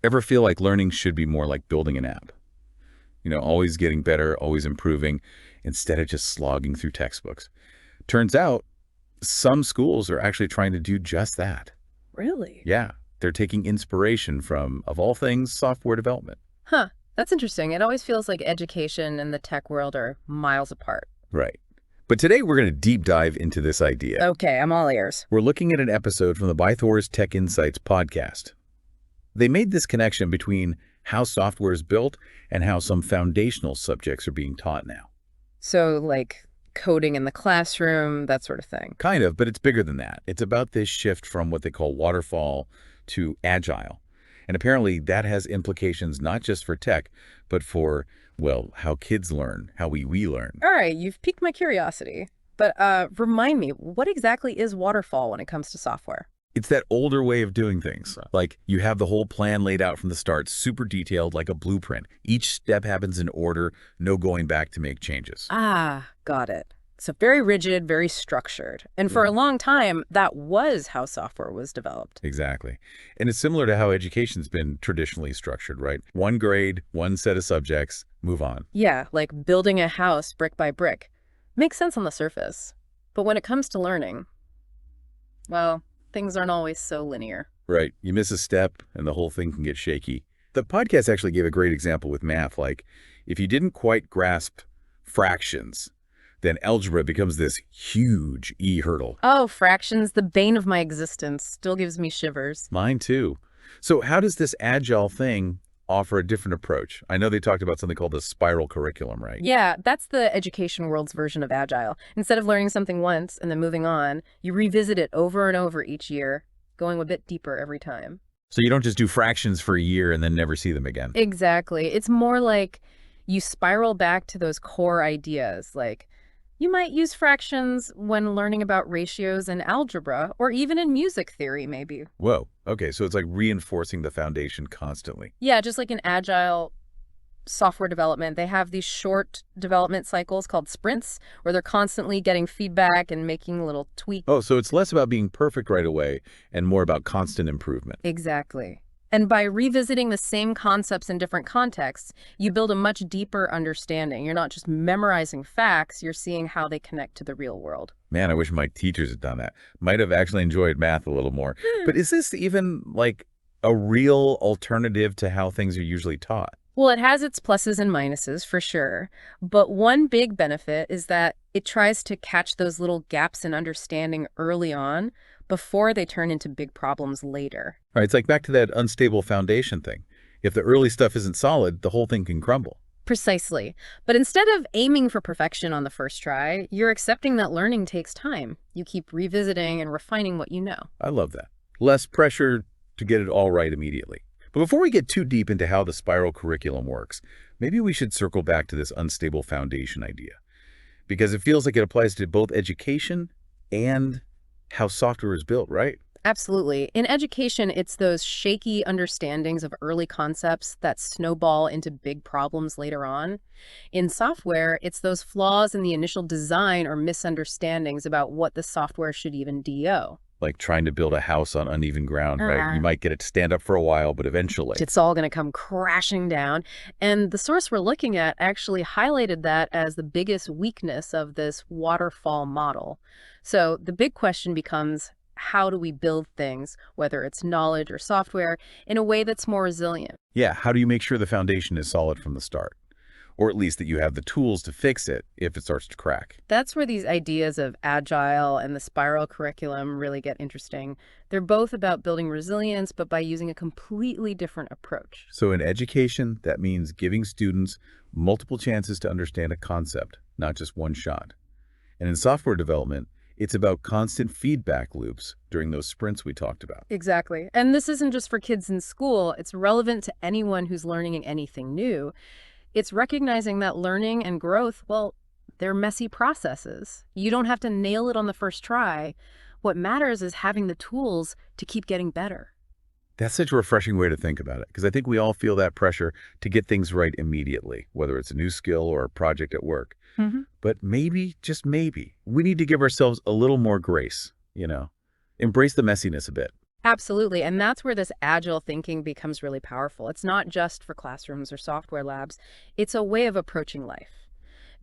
Ever feel like learning should be more like building an app? Always getting better, always improving, instead of just slogging through textbooks. Turns out, some schools are actually trying to do just that. Really? Yeah, they're taking inspiration from, of all things, software development. Huh. That's interesting. It always feels like education and the tech world are miles apart. Right. But today we're going to deep dive into this idea. Okay, I'm all ears. We're looking at an episode from the Bythors Tech Insights podcast. They made this connection between how software is built and how some foundational subjects are being taught now. So, like coding in the classroom, that sort of thing. Kind of, but it's bigger than that. It's about this shift from what they call waterfall to agile. And apparently that has implications not just for tech, but for, well, how kids learn, how we learn. All right, you've piqued my curiosity. But remind me, what exactly is waterfall when it comes to software? It's that older way of doing things. Like you have the whole plan laid out from the start, super detailed, like a blueprint. Each step happens in order, no going back to make changes. Ah, got it. So very rigid, very structured. And for a long time, that was how software was developed. Exactly. And it's similar to how education's been traditionally structured, right? One grade, one set of subjects, move on. Yeah, like building a house brick by brick. Makes sense on the surface. But when it comes to learning, well, things aren't always so linear. Right. You miss a step and the whole thing can get shaky. The podcast actually gave a great example with math. Like if you didn't quite grasp fractions, then algebra becomes this huge hurdle. Oh, fractions, the bane of my existence. Still gives me shivers. Mine too. So how does this agile thing offer a different approach? I know they talked about something called the spiral curriculum, right? Yeah, that's the education world's version of Agile. Instead of learning something once and then moving on, you revisit it over and over each year, going a bit deeper every time. So you don't just do fractions for a year and then never see them again. Exactly. It's more like you spiral back to those core ideas, like you might use fractions when learning about ratios in algebra, or even in music theory, maybe. Whoa. Okay, so it's like reinforcing the foundation constantly. Yeah, just like in Agile software development, they have these short development cycles called sprints, where they're constantly getting feedback and making little tweaks. Oh, so it's less about being perfect right away and more about constant improvement. Exactly. And by revisiting the same concepts in different contexts, you build a much deeper understanding. You're not just memorizing facts, you're seeing how they connect to the real world. Man, I wish my teachers had done that. Might have actually enjoyed math a little more. But is this even like a real alternative to how things are usually taught? Well, it has its pluses and minuses for sure. But one big benefit is that it tries to catch those little gaps in understanding early on before they turn into big problems later. All right, it's like back to that unstable foundation thing. If the early stuff isn't solid, the whole thing can crumble. Precisely. But instead of aiming for perfection on the first try, you're accepting that learning takes time. You keep revisiting and refining what you know. I love that. Less pressure to get it all right immediately. But before we get too deep into how the spiral curriculum works, maybe we should circle back to this unstable foundation idea. Because it feels like it applies to both education and how software is built, right? Absolutely. In education, it's those shaky understandings of early concepts that snowball into big problems later on. In software, it's those flaws in the initial design or misunderstandings about what the software should even do. Like trying to build a house on uneven ground, right? You might get it to stand up for a while, but eventually. It's all going to come crashing down. And the source we're looking at actually highlighted that as the biggest weakness of this waterfall model. So the big question becomes, how do we build things, whether it's knowledge or software, in a way that's more resilient? Yeah, how do you make sure the foundation is solid from the start? Or at least that you have the tools to fix it if it starts to crack. That's where these ideas of Agile and the spiral curriculum really get interesting. They're both about building resilience, but by using a completely different approach. So in education, that means giving students multiple chances to understand a concept, not just one shot. And in software development, it's about constant feedback loops during those sprints we talked about. Exactly. And this isn't just for kids in school. It's relevant to anyone who's learning anything new. It's recognizing that learning and growth, well, they're messy processes. You don't have to nail it on the first try. What matters is having the tools to keep getting better. That's such a refreshing way to think about it, because I think we all feel that pressure to get things right immediately, whether it's a new skill or a project at work. But maybe, just maybe, we need to give ourselves a little more grace, embrace the messiness a bit. Absolutely. And that's where this agile thinking becomes really powerful. It's not just for classrooms or software labs. It's a way of approaching life.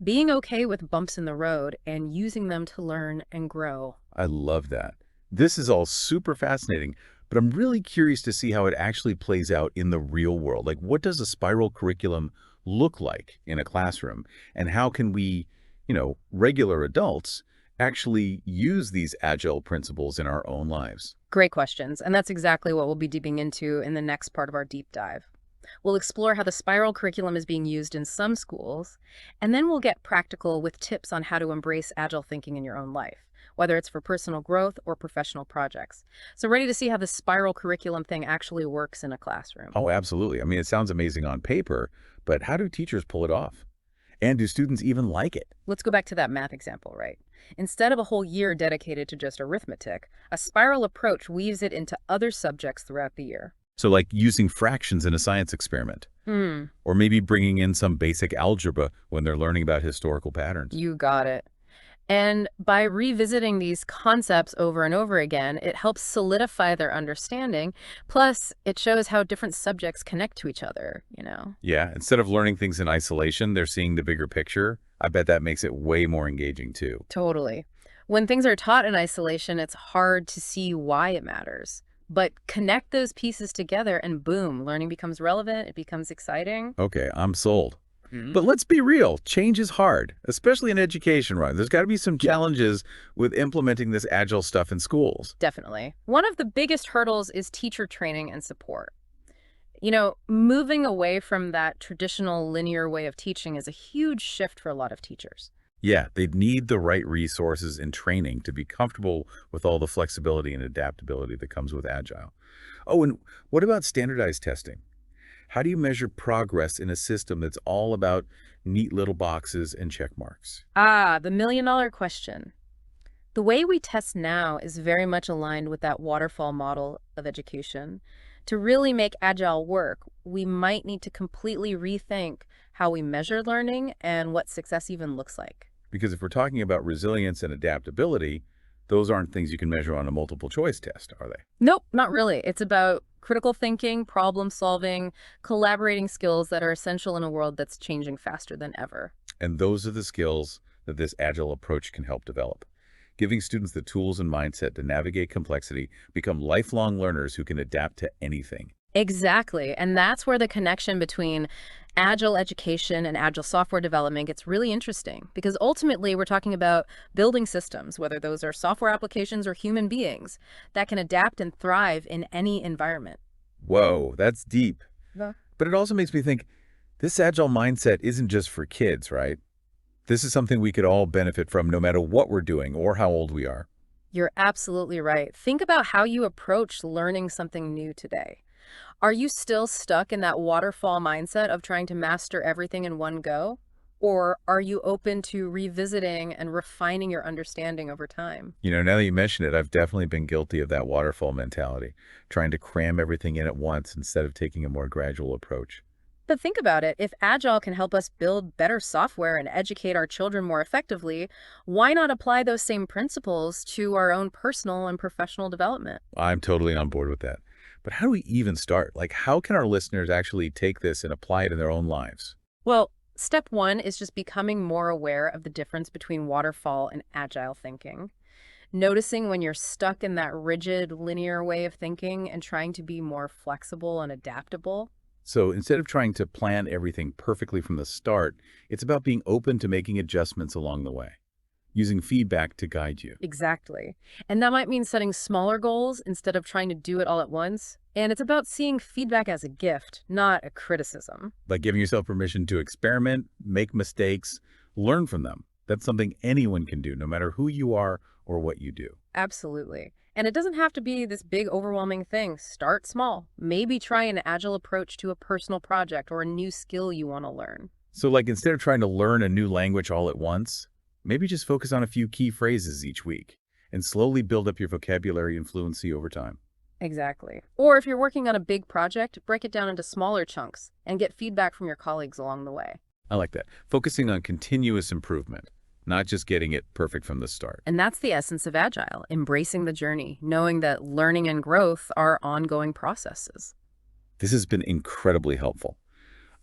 Being okay with bumps in the road and using them to learn and grow. I love that. This is all super fascinating, but I'm really curious to see how it actually plays out in the real world. Like, what does a spiral curriculum look like in a classroom? And how can we, regular adults, actually use these agile principles in our own lives? Great questions. And that's exactly what we'll be dipping into in the next part of our deep dive. We'll explore how the spiral curriculum is being used in some schools, and then we'll get practical with tips on how to embrace agile thinking in your own life, whether it's for personal growth or professional projects. So ready to see how the spiral curriculum thing actually works in a classroom? Oh, absolutely. I mean, it sounds amazing on paper, but how do teachers pull it off? And do students even like it? Let's go back to that math example, right? Instead of a whole year dedicated to just arithmetic, a spiral approach weaves it into other subjects throughout the year. So like using fractions in a science experiment, or maybe bringing in some basic algebra when they're learning about historical patterns. You got it. And by revisiting these concepts over and over again, it helps solidify their understanding. Plus, it shows how different subjects connect to each other. Yeah, instead of learning things in isolation, they're seeing the bigger picture. I bet that makes it way more engaging too. Totally. When things are taught in isolation, it's hard to see why it matters. But connect those pieces together and boom, learning becomes relevant, it becomes exciting. Okay, I'm sold. But let's be real, change is hard, especially in education, right? There's got to be some challenges with implementing this agile stuff in schools. Definitely. One of the biggest hurdles is teacher training and support. Moving away from that traditional linear way of teaching is a huge shift for a lot of teachers. Yeah, they'd need the right resources and training to be comfortable with all the flexibility and adaptability that comes with Agile. Oh, and what about standardized testing? How do you measure progress in a system that's all about neat little boxes and check marks? Ah, the million-dollar question. The way we test now is very much aligned with that waterfall model of education. To really make Agile work, we might need to completely rethink how we measure learning and what success even looks like. Because if we're talking about resilience and adaptability, those aren't things you can measure on a multiple choice test, are they? Nope, not really. It's about critical thinking, problem solving, collaborating skills that are essential in a world that's changing faster than ever. And those are the skills that this Agile approach can help develop, giving students the tools and mindset to navigate complexity, become lifelong learners who can adapt to anything. Exactly. And that's where the connection between Agile education and Agile software development gets really interesting because ultimately we're talking about building systems, whether those are software applications or human beings, that can adapt and thrive in any environment. Whoa, that's deep. Yeah. But it also makes me think this Agile mindset isn't just for kids, right? This is something we could all benefit from no matter what we're doing or how old we are. You're absolutely right. Think about how you approach learning something new today. Are you still stuck in that waterfall mindset of trying to master everything in one go? Or are you open to revisiting and refining your understanding over time? Now that you mention it, I've definitely been guilty of that waterfall mentality, trying to cram everything in at once instead of taking a more gradual approach. But think about it. If Agile can help us build better software and educate our children more effectively, why not apply those same principles to our own personal and professional development? I'm totally on board with that. But how do we even start? Like, how can our listeners actually take this and apply it in their own lives? Well, step one is just becoming more aware of the difference between waterfall and Agile thinking. Noticing when you're stuck in that rigid, linear way of thinking and trying to be more flexible and adaptable. So instead of trying to plan everything perfectly from the start, it's about being open to making adjustments along the way, using feedback to guide you. Exactly. And that might mean setting smaller goals instead of trying to do it all at once. And it's about seeing feedback as a gift, not a criticism. Like giving yourself permission to experiment, make mistakes, learn from them. That's something anyone can do, no matter who you are or what you do. Absolutely. And it doesn't have to be this big, overwhelming thing. Start small. Maybe try an Agile approach to a personal project or a new skill you want to learn. So like instead of trying to learn a new language all at once, maybe just focus on a few key phrases each week and slowly build up your vocabulary and fluency over time. Exactly. Or if you're working on a big project, break it down into smaller chunks and get feedback from your colleagues along the way. I like that. Focusing on continuous improvement. not just getting it perfect from the start. And that's the essence of Agile, embracing the journey, knowing that learning and growth are ongoing processes. This has been incredibly helpful.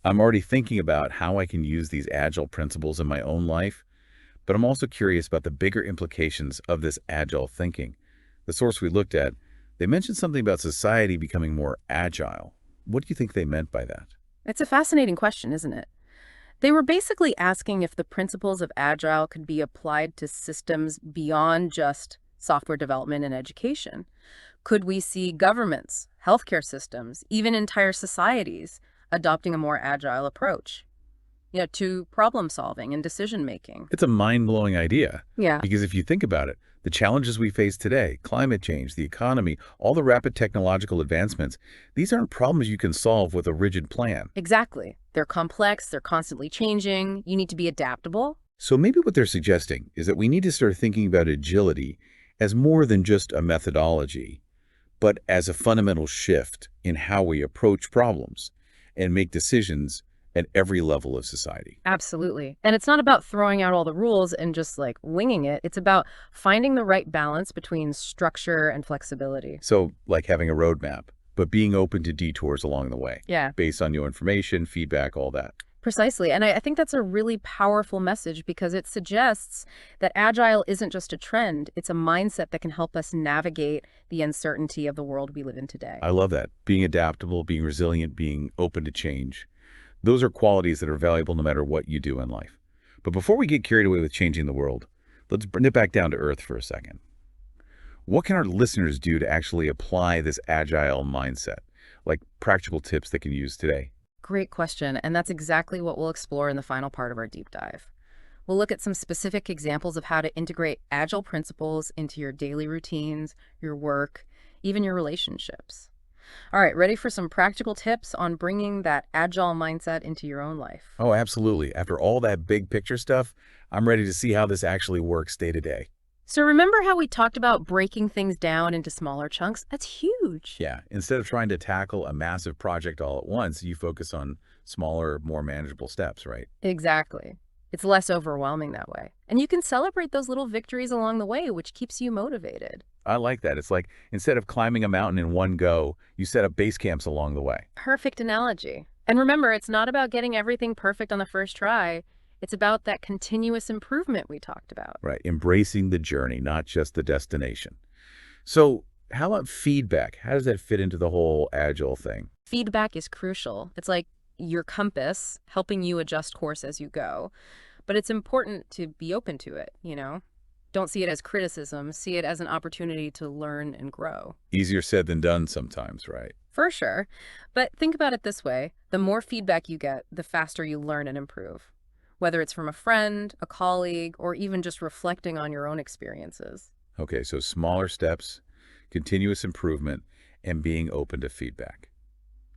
I'm already thinking about how I can use these Agile principles in my own life, but I'm also curious about the bigger implications of this Agile thinking. The source we looked at, they mentioned something about society becoming more agile. What do you think they meant by that? It's a fascinating question, isn't it? They were basically asking if the principles of Agile could be applied to systems beyond just software development and education. Could we see governments, healthcare systems, even entire societies adopting a more agile approach, to problem solving and decision making? It's a mind-blowing idea. Yeah. Because if you think about it, the challenges we face today, climate change, the economy, all the rapid technological advancements, these aren't problems you can solve with a rigid plan. Exactly. They're complex, they're constantly changing, you need to be adaptable. So maybe what they're suggesting is that we need to start thinking about agility as more than just a methodology, but as a fundamental shift in how we approach problems and make decisions at every level of society. Absolutely. And it's not about throwing out all the rules and just like winging it. It's about finding the right balance between structure and flexibility. So like having a roadmap, but being open to detours along the way. Yeah. Based on new information, feedback, all that. Precisely. And I think that's a really powerful message because it suggests that Agile isn't just a trend. It's a mindset that can help us navigate the uncertainty of the world we live in today. I love that. Being adaptable, being resilient, being open to change. Those are qualities that are valuable no matter what you do in life. But before we get carried away with changing the world, let's bring it back down to earth for a second. What can our listeners do to actually apply this agile mindset? Like practical tips they can use today? Great question. And that's exactly what we'll explore in the final part of our deep dive. We'll look at some specific examples of how to integrate Agile principles into your daily routines, your work, even your relationships. All right, ready for some practical tips on bringing that Agile mindset into your own life? Oh, absolutely. After all that big picture stuff, I'm ready to see how this actually works day to day. So remember how we talked about breaking things down into smaller chunks? That's huge. Yeah, instead of trying to tackle a massive project all at once, you focus on smaller, more manageable steps, right? Exactly. It's less overwhelming that way. And you can celebrate those little victories along the way, which keeps you motivated. I like that. It's like instead of climbing a mountain in one go, you set up base camps along the way. Perfect analogy. And remember, it's not about getting everything perfect on the first try. It's about that continuous improvement we talked about. Right. Embracing the journey, not just the destination. So how about feedback? How does that fit into the whole Agile thing? Feedback is crucial. It's like your compass helping you adjust course as you go. But it's important to be open to it, Don't see it as criticism. See it as an opportunity to learn and grow. Easier said than done sometimes, right? For sure. But think about it this way. The more feedback you get, the faster you learn and improve. Whether it's from a friend, a colleague, or even just reflecting on your own experiences. Okay, so smaller steps, continuous improvement, and being open to feedback.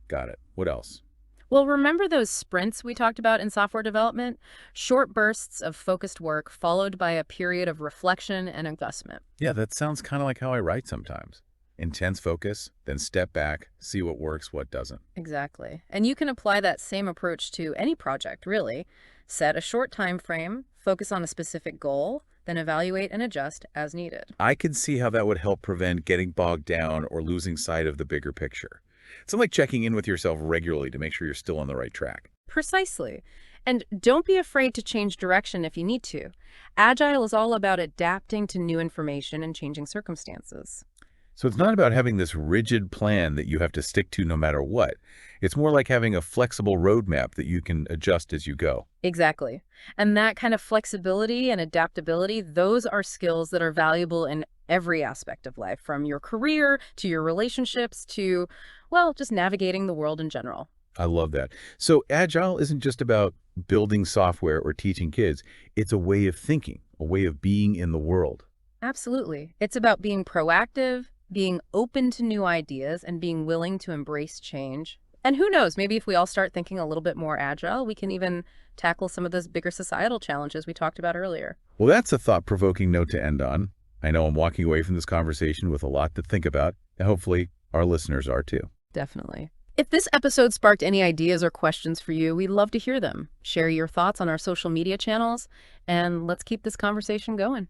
Got it. What else? Well, remember those sprints we talked about in software development? Short bursts of focused work followed by a period of reflection and adjustment. Yeah, that sounds kind of like how I write sometimes. Intense focus, then step back, see what works, what doesn't. Exactly. And you can apply that same approach to any project, really. Set a short time frame, focus on a specific goal, then evaluate and adjust as needed. I can see how that would help prevent getting bogged down or losing sight of the bigger picture. It's like checking in with yourself regularly to make sure you're still on the right track. Precisely. And don't be afraid to change direction if you need to. Agile is all about adapting to new information and changing circumstances. So it's not about having this rigid plan that you have to stick to no matter what. It's more like having a flexible roadmap that you can adjust as you go. Exactly. And that kind of flexibility and adaptability, those are skills that are valuable in every aspect of life, from your career to your relationships to, well, just navigating the world in general. I love that. So Agile isn't just about building software or teaching kids. It's a way of thinking, a way of being in the world. Absolutely. It's about being proactive, being open to new ideas, and being willing to embrace change. And who knows, maybe if we all start thinking a little bit more agile, we can even tackle some of those bigger societal challenges we talked about earlier. Well, that's a thought-provoking note to end on. I know I'm walking away from this conversation with a lot to think about, and hopefully our listeners are too. Definitely. If this episode sparked any ideas or questions for you, we'd love to hear them. Share your thoughts on our social media channels, and let's keep this conversation going.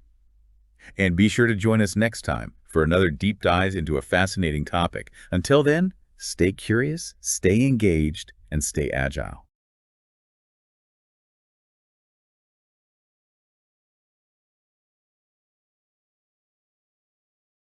And be sure to join us next time for another deep dive into a fascinating topic. Until then, stay curious, stay engaged, and stay agile.